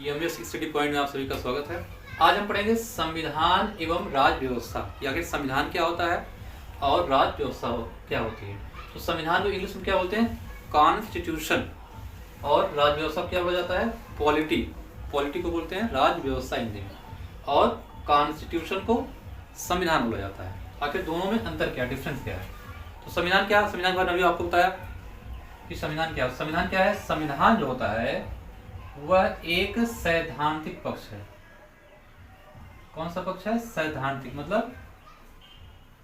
UMS study point में आप सभी का स्वागत है। आज हम पढ़ेंगे संविधान एवं राज्य व्यवस्था कि आखिर संविधान क्या होता है और राज्य व्यवस्था क्या होती है। तो संविधान को इंग्लिश में क्या बोलते हैं? कॉन्स्टिट्यूशन। और राज्य व्यवस्था क्या हो जाता है? पॉलिटी। पॉलिटी को बोलते हैं राज्य व्यवस्था हिंदी में, और कॉन्स्टिट्यूशन को संविधान बोला जाता है। आखिर दोनों में अंतर क्या, डिफरेंस क्या है? तो संविधान क्या है? संविधान के बारे में अभी आपको बताया कि संविधान क्या है। संविधान क्या है? संविधान जो होता है वह एक सैद्धांतिक पक्ष है। कौन सा पक्ष है? सैद्धांतिक, मतलब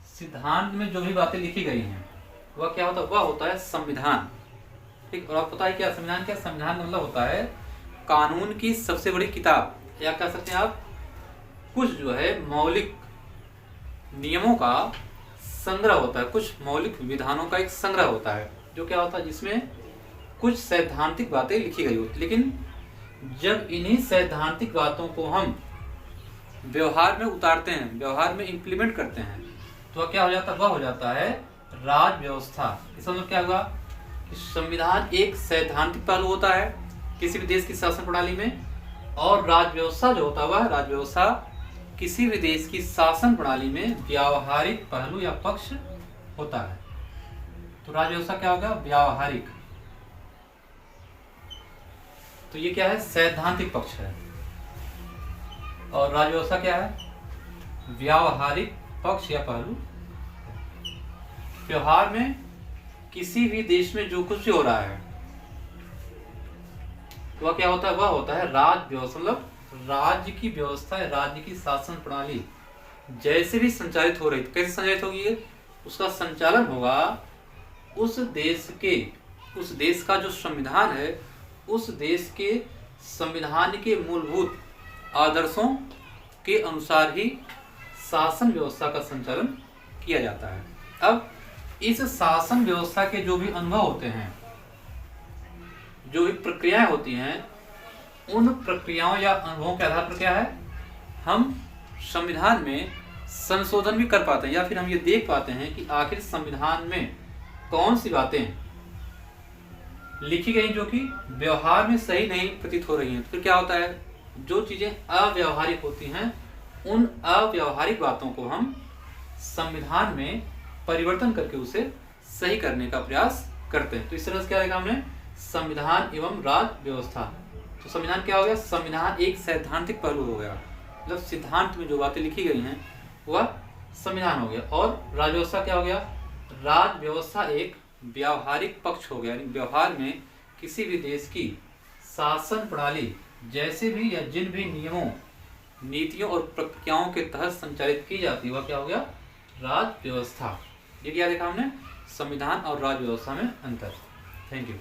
सिद्धांत में जो भी बातें लिखी गई हैं वह क्या होता है? वह होता है संविधान। ठीक। और आपको पता है क्या संविधान क्या? संविधान का मतलब होता है कानून की सबसे बड़ी किताब, या कह सकते हैं आप कुछ जो है मौलिक नियमों का संग्रह होता है, कुछ मौलिक विधानों का एक संग्रह होता है जो क्या होता है, जिसमें कुछ सैद्धांतिक बातें लिखी गई होती। लेकिन जब इन्हीं सैद्धांतिक बातों को हम व्यवहार में उतारते हैं, व्यवहार में इंप्लीमेंट करते हैं, तो क्या हो जाता है? वह हो जाता है राज्य व्यवस्था। इसका मतलब क्या हुआ कि संविधान एक सैद्धांतिक पहलू होता है किसी भी देश की शासन प्रणाली में, और राज्य व्यवस्था जो होता है राज्य व्यवस्था किसी भी देश की शासन प्रणाली में व्यावहारिक पहलू या पक्ष होता है। तो राज्य व्यवस्था क्या होगा? व्यावहारिक। तो ये क्या है? सैद्धांतिक पक्ष है। और राज्य व्यवस्था क्या है? व्यावहारिक पक्ष या पहलू। व्यवहार में किसी भी देश में जो कुछ भी हो रहा है वह क्या होता है? वह होता है राज्य व्यवस्था। मतलब राज्य की व्यवस्था, राज्य की शासन प्रणाली जैसे भी संचालित हो रही, तो कैसे संचालित होगी? उसका संचालन होगा उस देश का जो संविधान है, उस देश के संविधान के मूलभूत आदर्शों के अनुसार ही शासन व्यवस्था का संचालन किया जाता है। अब इस शासन व्यवस्था के जो भी अनुभव होते हैं, जो भी प्रक्रियाएं होती हैं, उन प्रक्रियाओं या अनुभवों के आधार पर क्या है, हम संविधान में संशोधन भी कर पाते हैं, या फिर हम ये देख पाते हैं कि आखिर संविधान में कौन सी बातें लिखी गई जो कि व्यवहार में सही नहीं प्रतीत हो रही हैं। तो फिर क्या होता है, जो चीजें अव्यवहारिक होती हैं उन अव्यवहारिक बातों को हम संविधान में परिवर्तन करके उसे सही करने का प्रयास करते हैं। तो इस तरह से क्या रहेगा हमने? संविधान एवं राज्य व्यवस्था। तो संविधान क्या हो गया? संविधान एक सैद्धांतिक पहलू हो गया, मतलब सिद्धांत में जो बातें लिखी गई हैं वह संविधान हो गया। और राज्य व्यवस्था क्या हो गया? राज्य व्यवस्था एक व्यावहारिक पक्ष हो गया, यानी व्यवहार में किसी भी देश की शासन प्रणाली जैसे भी या जिन भी नियमों, नीतियों और प्रक्रियाओं के तहत संचालित की जाती है वह क्या हो गया? राज्य व्यवस्था। ये क्या देखा हमने? संविधान और राज्य व्यवस्था में अंतर। Thank you.